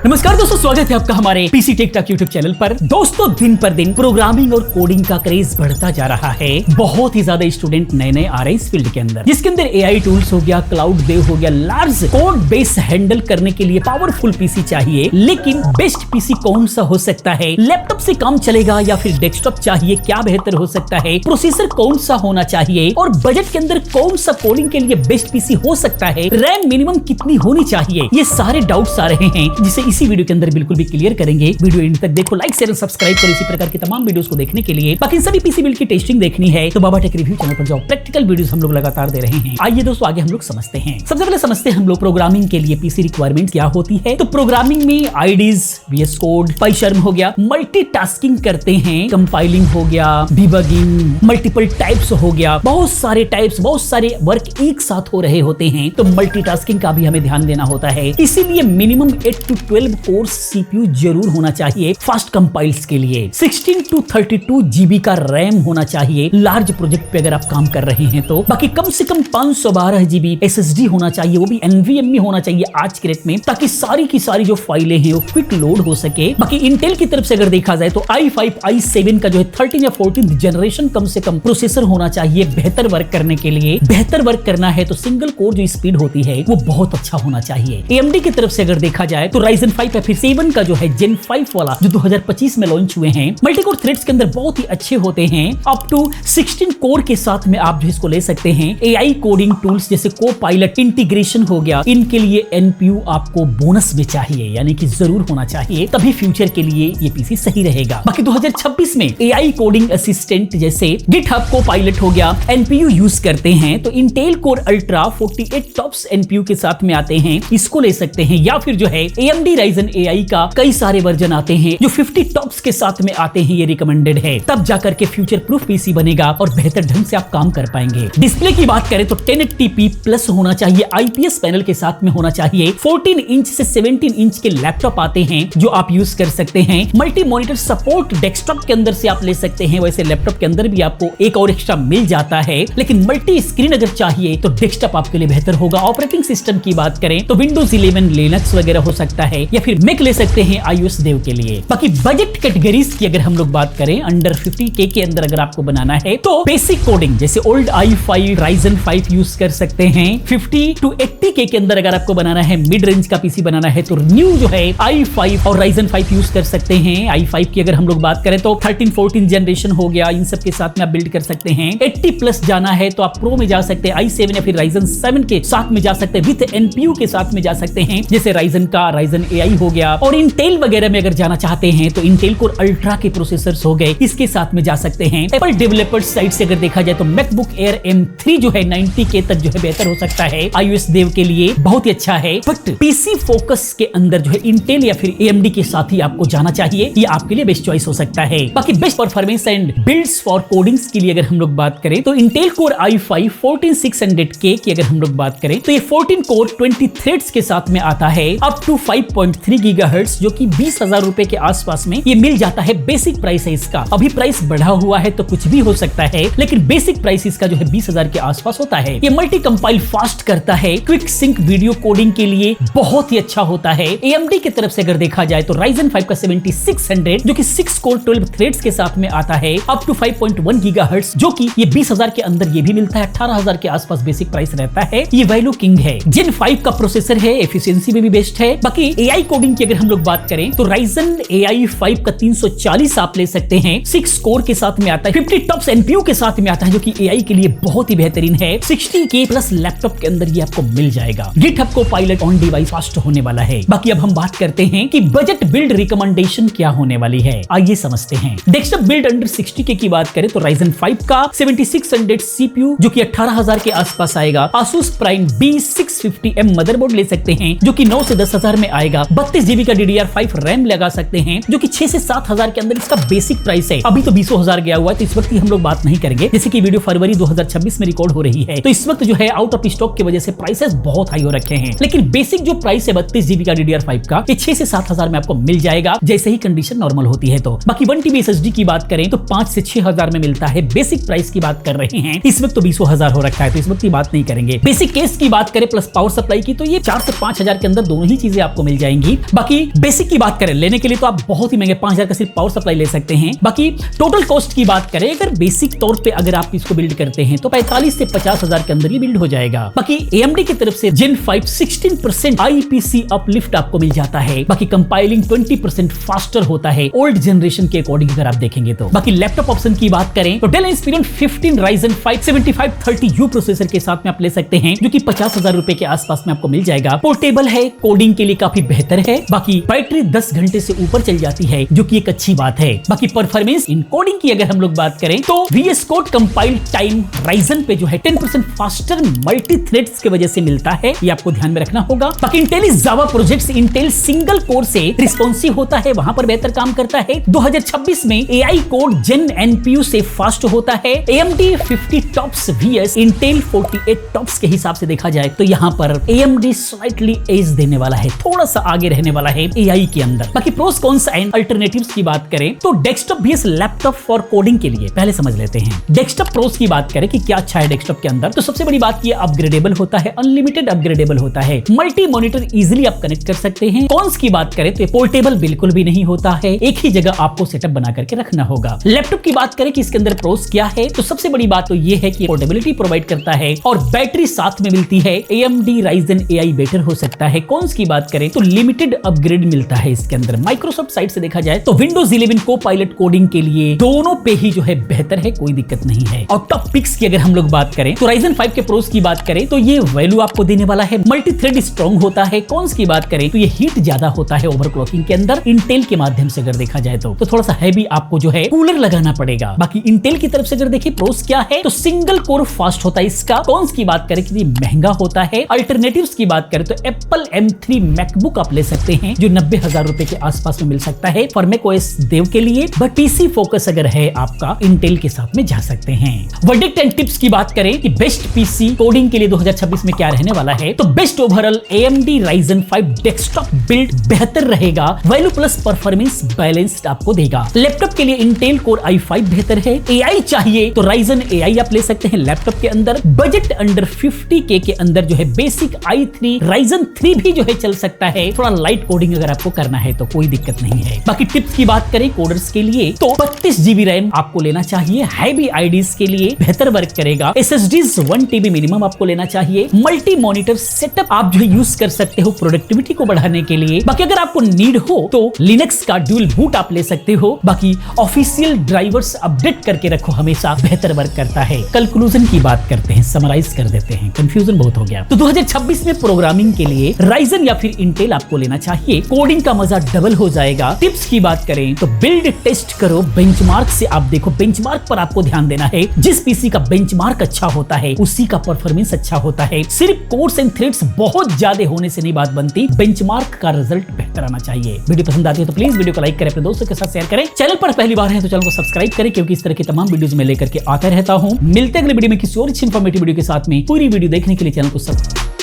नमस्कार दोस्तों, स्वागत है आपका हमारे PC tech talk YouTube channel पर। दोस्तों, दिन पर दिन प्रोग्रामिंग और कोडिंग का क्रेज बढ़ता जा रहा है। बहुत ही ज्यादा स्टूडेंट नए नए आ रहे हैं इस फील्ड के अंदर, जिसके अंदर एआई टूल्स हो गया, क्लाउड देव हो गया, लार्ज कोड बेस हैंडल करने के लिए पावरफुल पीसी चाहिए। लेकिन बेस्ट पीसी कौन सा हो सकता है? लैपटॉप से काम चलेगा या फिर डेस्कटॉप चाहिए? क्या बेहतर हो सकता है? प्रोसेसर कौन सा होना चाहिए? और बजट के अंदर कौन सा कोडिंग के लिए बेस्ट पीसी हो सकता है? रैम मिनिमम कितनी होनी चाहिए? ये सारे डाउट्स आ रहे हैं, जिसे इसी वीडियो के अंदर बिल्कुल भी क्लियर करेंगे। वीडियो एंड तक देखो, लाइक शेयर सब्सक्राइब करो इसी प्रकार की तमाम वीडियोस को देखने के लिए। बाकी सभी पीसी बिल्ड की टेस्टिंग देखनी है तो बाबा टेक रिव्यू चैनल पर जाओ, प्रैक्टिकल वीडियोस हम लोग लगातार दे रहे हैं। आइए दोस्तों, आगे हम लोग समझते हैं। सबसे पहले समझते हैं हम लोग प्रोग्रामिंग के लिए पीसी रिक्वायरमेंट क्या होती है। तो प्रोग्रामिंग में आईडीज, वीएस कोड, पाइथन हो गया, मल्टीटास्किंग करते हैं, कंपाइलिंग हो गया, डिबगिंग, मल्टीपल टाइप्स हो गया, बहुत सारे टाइप्स, बहुत सारे वर्क एक साथ हो रहे होते हैं। तो मल्टीटास्किंग का भी हमें ध्यान देना होता है। इसीलिए मिनिमम 8 to 12 कोर सीपीयू जरूर होना चाहिए फास्ट कंपाइल्स के लिए। 16 to 32 जीबी का रैम होना चाहिए लार्ज प्रोजेक्ट पे अगर आप काम कर रहे हैं तो। बाकी कम से कम 512 जीबी एसएसडी होना चाहिए, वो भी एनवीएमई होना चाहिए आज के रेट में, ताकि सारी की सारी जो फाइलें हैं वो क्विक लोड हो सके। बाकी इंटेल की तरफ से अगर देखा जाए तो i5 i7 का जो है 13 या 14 जनरेशन कम से कम प्रोसेसर होना चाहिए बेहतर वर्क करने के लिए। बेहतर वर्क करना है तो सिंगल कोर जो स्पीड होती है वो बहुत अच्छा होना चाहिए। AMD की तरफ से अगर देखा जाए तो Ryzen 5 या फिर 7 का जो है Gen 5 वाला जो 2025 में लॉन्च हुए हैं, मल्टीकोर थ्रेड्स के अंदर बहुत ही अच्छे होते हैं। अप टू 16 कोर के साथ में आप जो इसको ले सकते हैं। एआई कोडिंग टूल्स जैसे कोपायलट इंटीग्रेशन हो गया, इनके लिए एनपीयू आपको बोनस में चाहिए, यानी कि जरूर होना चाहिए, तभी फ्यूचर के लिए ये पीसी सही रहेगा। बाकी 2026 में एआई कोडिंग असिस्टेंट जैसे गिटहब कोपायलट हो गया, एनपीयू यूज करते हैं तो Intel core ultra 48 tops NPU के साथ में आते हैं, इसको ले सकते हैं। या फिर जो है AMD Ryzen AI का कई सारे वर्जन आते हैं जो 50 टॉप्स के साथ में आते हैं, ये रिकमेंडेड है। तब जाकर के फ्यूचर प्रूफ पीसी बनेगा और बेहतर ढंग से आप काम कर पाएंगे। डिस्प्ले की बात करें तो 1080p प्लस होना चाहिए, IPS पैनल के साथ में होना चाहिए। 14 इंच से 17 इंच के लैपटॉप आते हैं जो आप यूज कर सकते हैं। मल्टी मॉनिटर सपोर्ट डेस्कटॉप के अंदर से आप ले सकते हैं, वैसे लैपटॉप के अंदर भी आपको एक और एक्स्ट्रा मिल जाता है, लेकिन मल्टी स्क्रीन अगर चाहिए तो डेस्कटॉप आपके लिए बेहतर होगा। ऑपरेटिंग सिस्टम की बात करें तो विंडोज 11 लिनक्स वगैरह हो सकता है, या फिर मैक ले सकते हैं iOS देव के लिए। बाकी बजट कैटेगरीज की अगर हम लोग बात करें, अंडर 50K के अंदर अगर आपको बनाना है तो बेसिक कोडिंग जैसे ओल्ड i5 Ryzen 5 यूज कर सकते हैं। 50 to 80K के अंदर अगर आपको बनाना है, मिड रेंज का पीसी बनाना है तो न्यू जो है i5 और Ryzen 5 यूज कर सकते हैं। i5 की अगर हम लोग बात करें तो 13-14 जनरेशन हो गया, इन सब के साथ में आप बिल्ड कर सकते हैं। 80 प्लस जाना है तो आप प्रो में जा सकते हैं, i7 या फिर Ryzen 7 के साथ में जा सकते हैं, विद एनपीयू के साथ में जा सकते हैं, जैसे Ryzen का Ryzen AI हो गया। और इंटेल वगैरह में अगर जाना चाहते हैं तो इंटेल कोर अल्ट्रा के प्रोसेसर्स हो गए, इसके साथ में जा सकते हैं। एप्पल डेवलपर्स साइड से अगर देखा जाए तो मैकबुक एयर M3 जो है 90K तक जो है बेहतर हो सकता है, iOS देव के लिए बहुत ही अच्छा है। बट पीसी फोकस के अंदर जो है इंटेल या फिर AMD के साथ ही आपको जाना चाहिए, ये आपके लिए बेस्ट चॉइस हो सकता है। बाकी best performance and builds for codings के लिए अगर हम लोग बात करें तो इंटेल कोर i5 14600K की अगर हम लोग बात करें तो ये 14 कोर 20 थ्रेड्स के साथ में आता है, अप टू 5.3 गीगाहर्ट्ज, जो कि 20,000 रुपए के आसपास में ये मिल जाता है। बेसिक प्राइस है इसका, अभी प्राइस बढ़ा हुआ है तो कुछ भी हो सकता है, लेकिन बेसिक प्राइस इसका जो है 20,000 के आसपास होता है। ये मल्टी कंपाइल फास्ट करता है, क्विक सिंक वीडियो कोडिंग के लिए बहुत ही अच्छा होता है। AMD की तरफ से अगर देखा जाए तो Ryzen 5 का 7600 जो कि 6 कोर 12 थ्रेड्स के साथ में आता है, अप टू 5.1 गीगाहर्ट्ज, जो कि ये 20,000 के अंदर ये भी मिलता है। 18,000 के आसपास बेसिक प्राइस रहता है। ये वैल्यू किंग है, Gen 5 का प्रोसेसर है, एफिशिएंसी में भी बेस्ट है। बाकी एआई कोडिंग की अगर हम लोग बात करें तो Ryzen AI 5 का 340 आप ले सकते हैं, 6 कोर के साथ में आता है, 50 टॉप्स एनपीयू के साथ में आता है, जो कि एआई के लिए बहुत ही बेहतरीन है। 60K प्लस लैपटॉप के अंदर ये आपको मिल जाएगा। GitHub Copilot on device fast होने वाला है। बाकी अब हम बात करते हैं कि बजट बिल्ड रिकमेंडेशन क्या होने वाली है, आइए समझते हैं। डेस्कटॉप बिल्ड अंडर 60K की बात करें तो Ryzen 5 का 7600 सीपीयू जो कि 18,000 के आसपास आएगा। Asus Prime B650M मदरबोर्ड ले सकते हैं जो कि 9 से 10,000 में आएगा। 32 GB का DDR5 रैम लगा सकते हैं जो कि 6 से 7,000 के अंदर इसका बेसिक प्राइस है। अभी तो 20,000 गया हुआ है तो इस वक्त की हम लोग बात नहीं करेंगे, जैसे कि वीडियो फरवरी 2026 में रिकॉर्ड हो रही है, तो इस वक्त जो है आउट ऑफ स्टॉक की वजह से प्राइसेस बहुत हाई हो रखे हैं। लेकिन बेसिक जो प्राइस है 32 GB का DDR5 का, ये 6 से 7,000 में आपको मिल जाएगा, जैसे ही कंडीशन नॉर्मल होती है। तो बाकी 1 TB SSD की बात करें तो 5 से 6,000 में मिलता है। बेसिक प्राइस की बात कर रहे हैं, इस वक्त तो 20,000 हो रखा है तो इस वक्त की बात नहीं करेंगे। बेसिक केस की बात करें प्लस पावर सप्लाई की तो ये 4 से 5,000 के अंदर दोनों ही चीजें आपको मिल जाएंगी। जाएंगी। बाकी बेसिक की बात करें, लेने के लिए तो आप बहुत ही महंगे 5000 का सिर्फ पावर सप्लाई ले सकते हैं। बाकी टोटल कॉस्ट की बात करें, अगर बेसिक तौर पे अगर आप इसको बिल्ड करते हैं तो 45 से 50,000 के अंदर ये बिल्ड हो जाएगा। बाकी AMD की तरफ से Gen 5 16% IPC अपलिफ्ट आपको मिल जाता है। बाकी कंपाइलिंग 20% फास्टर होता है ओल्ड जनरेशन के अकॉर्डिंग अगर आप देखेंगे तो। बाकी लैपटॉप ऑप्शन की बात करें तो Dell Inspiron 15 Ryzen 5 7530U processor के साथ में आप ले सकते हैं, जो कि 50,000 रुपए के आसपास में आपको मिल जाएगा। पोर्टेबल है, कोडिंग के लिए काफी बेहतर है। बाकी बैटरी 10 घंटे से ऊपर चल जाती है, जो कि एक अच्छी बात है। बाकी परफॉर्मेंस इन कोडिंग की अगर हम लोग बात करें तो VS Code compile time Ryzen पे जो है 10% फास्टर मल्टी थ्रेड्स की वजह से मिलता है, ये आपको ध्यान में रखना होगा। बाकी इंटेल जावा प्रोजेक्ट्स इंटेल सिंगल कोर से रिस्पॉन्सिव होता है, वहां पर बेहतर काम करता है। 2026 में AI कोड Gen NPU से फास्ट होता है। AMD 50 tops VS Intel 48 tops के हिसाब से देखा जाए तो यहां पर AMD स्लाइटली एज देने वाला है, थोड़ा सा आगे रहने वाला है AI के अंदर। बाकी प्रोस कॉन्स एंड अल्टरनेटिव्स की बात करें तो desktop VS laptop for coding के लिए पहले समझ लेते हैं। डेस्कटॉप प्रोस की बात करें कि क्या अच्छा है डेस्कटॉप के अंदर, तो सबसे बड़ी बात ये अपग्रेडेबल होता है, अनलिमिटेड अपग्रेडेबल होता है, मल्टी मॉनिटर इजीली आप कनेक्ट कर सकते हैं। कॉन्स की बात करें तो पोर्टेबल बिल्कुल भी नहीं होता है, एक ही जगह आपको सेटअप बना करके रखना होगा। लैपटॉप की बात करें कि इसके अंदर प्रोस क्या है, तो सबसे बड़ी बात तो ये है कि पोर्टेबिलिटी प्रोवाइड करता है और बैटरी साथ में मिलती है। AMD Ryzen AI बेटर हो सकता है। कॉन्स की बात करें तो लिमिटेड अपग्रेड मिलता है इसके अंदर। माइक्रोसॉफ्ट साइड से देखा जाए तो Windows 11 को-पायलट कोडिंग के लिए दोनों पे ही जो है बेहतर है, कोई दिक्कत नहीं है। और टॉप पिक्स की अगर हम लोग बात करें तो Ryzen 5 के प्रोस की बात करें तो ये वैल्यू आपको देने वाला है, मल्टी थ्रेड स्ट्रॉन्ग होता है। कॉन्स की बात करें तो ये हीट ज्यादा होता है ओवरक्लॉकिंग के अंदर। इंटेल के माध्यम से अगर देखा जाए तो थोड़ा सा हैवी आपको जो है कूलर लगाना पड़ेगा। बाकी इंटेल की तरफ से अगर देखिए प्रोस क्या है तो सिंगल कोर फास्ट होता है इसका। कॉन्स की बात करें कि महंगा होता है। अल्टरनेटिव्स की बात करें तो एप्पल M3 मैकबुक आप ले सकते हैं, जो 90,000 रुपए के आसपास में मिल सकता है फॉर macOS देव के लिए। बट PC फोकस अगर है आपका, इंटेल के साथ में जा सकते हैं। वर्डिक्ट एंड टिप्स की बात करें कि बेस्ट PC कोडिंग के लिए 2026 में क्या रहने वाला है, तो best overall AMD Ryzen 5 desktop build बेहतर रहेगा, वैल्यू प्लस परफॉर्मेंस बैलेंस्ड आपको देगा। लैपटॉप के लिए इंटेल कोर i5 बेहतर है। AI चाहिए तो Ryzen AI आप ले सकते हैं लैपटॉप के अंदर। बजट अंडर 50K के अंदर जो है बेसिक i3 Ryzen 3 भी जो है चल सकता है। थोड़ा लाइट कोडिंग अगर आपको करना है तो कोई दिक्कत नहीं है। बाकी टिप्स की बात करें कोडर्स के लिए तो 32 GB रैम आपको लेना चाहिए, हैवी IDs के लिए बेहतर वर्क करेगा। SSDs 1 TB मिनिमम आपको लेना चाहिए। मल्टी मॉनिटर सेटअप आप जो यूज कर सकते हो प्रोडक्टिविटी को बढ़ाने के लिए। बाकी अगर आपको नीड हो तो लिनक्स का ड्यूल बूट आप ले सकते हो। बाकी ऑफिशियल ड्राइवर्स अपडेट करके रखो, हमेशा बेहतर वर्क करता है। कंक्लूजन की बात करते हैं, समराइज कर देते हैं, कंफ्यूजन बहुत हो गया। तो 2026 में प्रोग्रामिंग के लिए Ryzen या फिर इंटेल आपको लेना चाहिए, कोडिंग का मजा डबल हो जाएगा। टिप्स की बात करें तो बिल्ड टेस्ट करो, बेंचमार्क से आप देखो, बेंचमार्क पर आपको ध्यान देना है। जिस पीसी का बेंचमार्क अच्छा होता है उसी का परफॉर्मेंस अच्छा होता है। सिर्फ कोर्स एंड थ्रेड्स बहुत ज्यादा होने से नहीं बात बनती, बेंचमार्क का रिजल्ट बेहतर आना चाहिए। वीडियो पसंद आती है तो प्लीज वीडियो को लाइक करें, अपने दोस्तों के साथ शेयर करें। चैनल पर पहली बार है तो चैनल को सब्सक्राइब करें, क्योंकि इस तरह की तमाम वीडियोस में लेकर के आता रहता हूं। मिलते हैं अगले वीडियो में किसी और अच्छी इंफॉर्मेटिव वीडियो के साथ में। पूरी वीडियो देखने के लिए चैनल को सब्सक्राइब